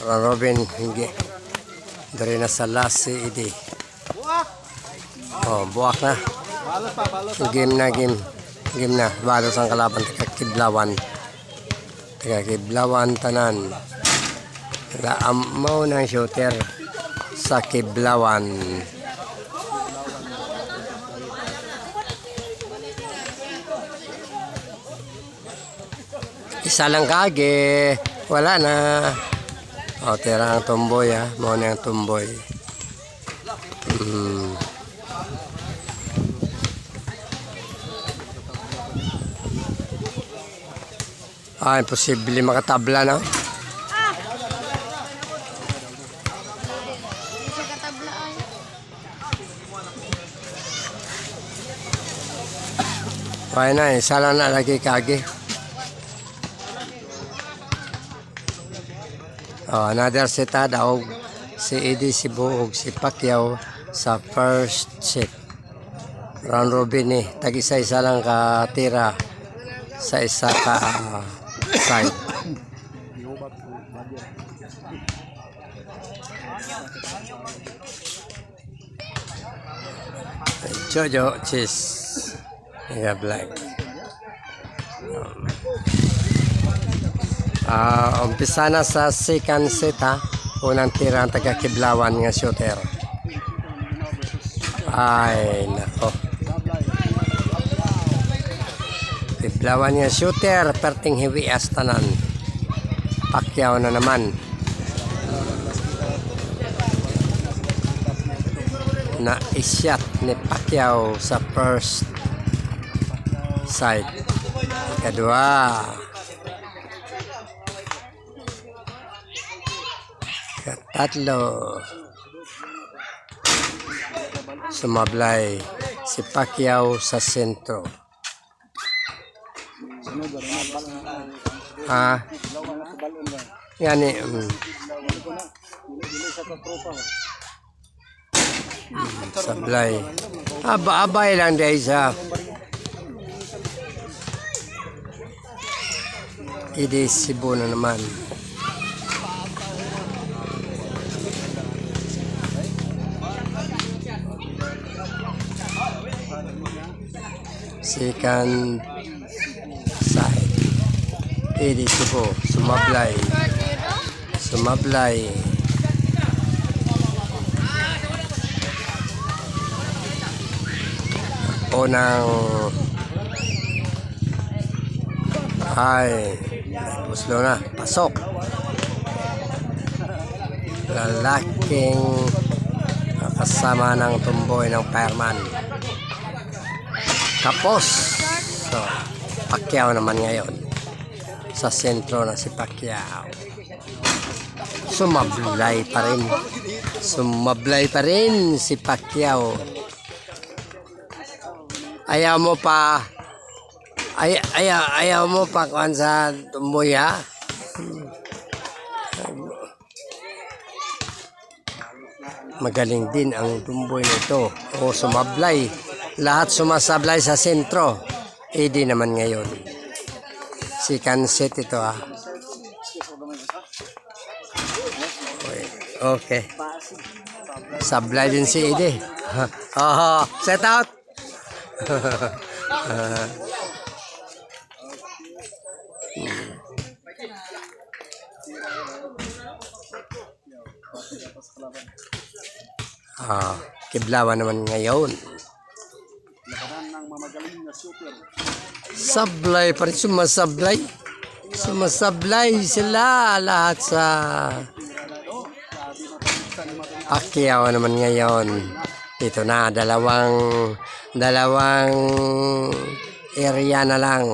Robin hindi dari na sa last si Idi. Oh, buwak na. Game na. Balos ang kalaban taga Kiblawan tanan. Laamaw ng shooter sa Kiblawan. Isa lang kage, wala na. O, tira ang tumboy ha. Muna ang tumboy. Imposible makatabla na. Kaya na, isa lang na lagi kage. Another seta daw si Eddie, si Buog, si Pacquiao sa first set. Round robin eh. Tag-isa-isa lang katira sa isa ka side. Jojo cheese. Black. Umpisa na sa second set ha. Unang tira ang taga Kiblawan nga shooter. Ay nako. Kiblawan nga shooter, perting heavy as tanan. Pacquiao na naman. Na isyat ni Pacquiao sa first side. Kedua. Tatlo. Sumablay si Pacquiao sa sentro. Yan eh. Sablay. Abay lang dahil sa Idi Cebu na naman. Second side. Idi Cebu. Sumablay. Unang puslo na. Pasok. Lalaking kasama ng tumboy ng fireman. Tapos, so, Pacquiao naman ngayon. Sa sentro na si Pacquiao. Sumablay pa rin si Pacquiao. Ayaw mo pa kuhan sa tumboy ha. Magaling din ang tumboy nito. Sumablay. Lahat sumasablay sa sentro. Eddie naman ngayon. Second set ito ha. Okay. Sablay din si Eddie. Set out. Kiblawan naman ngayon. Sablay pa rin, sumasablay sila lahat sa Pacquiao naman ngayon. Ito na, dalawang area na lang.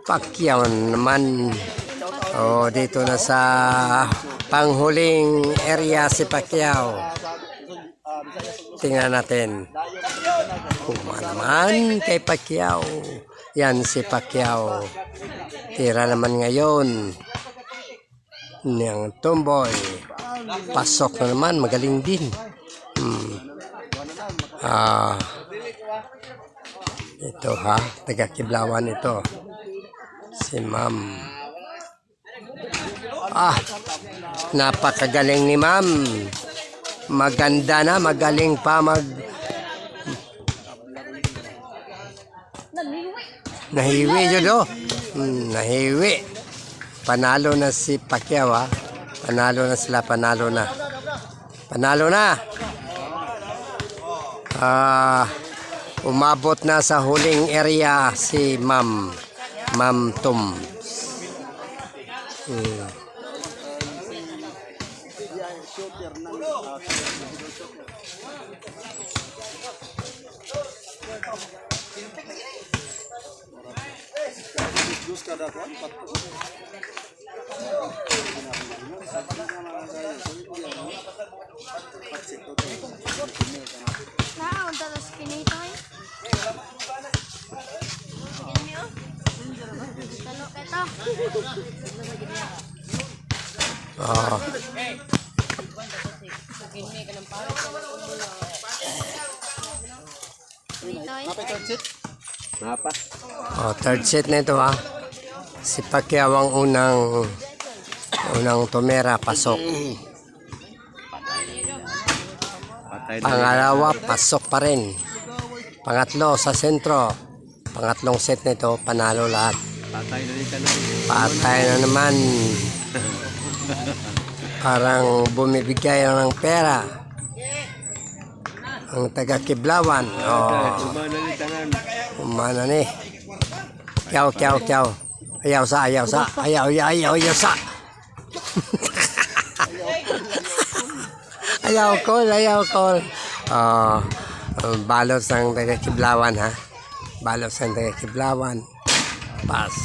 Pacquiao naman. Dito na sa panghuling area si Pacquiao. Tingnan natin. Kuma naman kay Pacquiao. Yan si Pacquiao. Tira naman ngayon. Niyang tumboy. Pasok na naman. Magaling din. Ito ha. Taga Kiblawan ito. Si Ma'am. Napakagaling ni ma'am. Maganda na, magaling pa Nahiwi yun, oh. Nahiwi. Panalo na si Pacquiao, ha. Panalo na sila, panalo na. Panalo na. Umabot na sa huling area si Ma'am Tom. Oh. Oh, third set na ito, ha. Si Pacquiao ang unang tumera, pasok. Pangalawa, pasok pa rin. Pangatlo, sa sentro. Pangatlong set na ito, panalo lahat. Patay na naman. Parang bumibigay ng pera ang taga-Kiblawan. Oh. Umana ni. Kiyaw. Ayaw sa. Ayaw call. Oh. Balot ng taga-Kiblawan, ha. Balot ng taga-Kiblawan. Pas.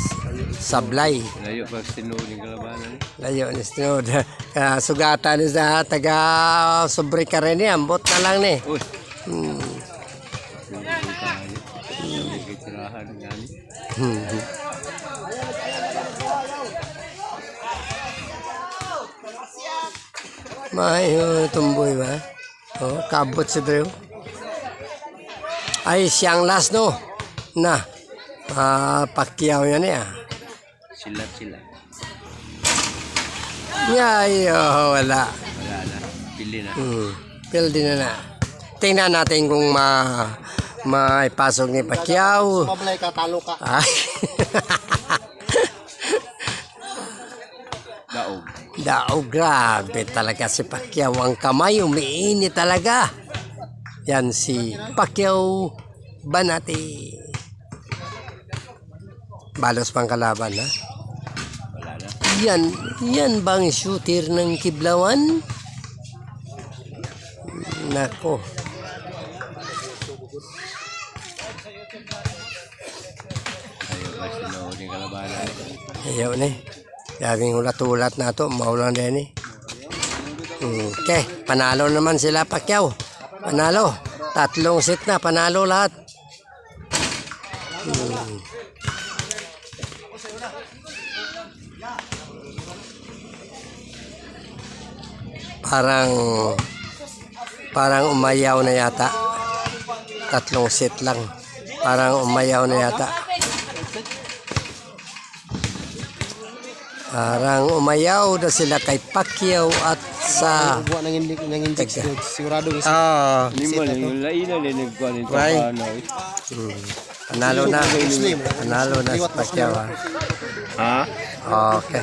Sablay. Layo pa tinuod ng kalabanan. Layo ni tinuod. Sugatan ni sa taga sobre ka rin yan. Bot na lang ni. Uy. Kitirahan yan. Tumboy ba? Oh, kabot si Drew. Ay, siyang last, no? Na. Pacquiao yan eh. Sila. Wala. Wala na. Pili na. Pili na. Tingnan natin kung maipasok ni Pacquiao. Mablay ka, talo ka. Daog, grabe talaga si Pacquiao. Ang kamay, umiinit talaga. Yan si Pacquiao Banati. Balos pang kalaban, ha? Wala na. Yan bang shooter ng Kiblawan? Nako. Ayaw pa tinuod ng kalabanan. Ayaw na. Daming ulat-ulat na ito. Maulan din eh. Okay. Panalo naman sila Pacquiao. Panalo. 3 set na. Panalo lahat. Parang umayaw na yata. 3 set lang. Parang umayaw na yata. Parang umayaw na sila kay Pacquiao at sa Buwan ng index. Sigurado isa. Hindi mo lang yung lainan na nagkuhan ito. Panalo na. Panalo na si Pacquiao. Ha? Okay.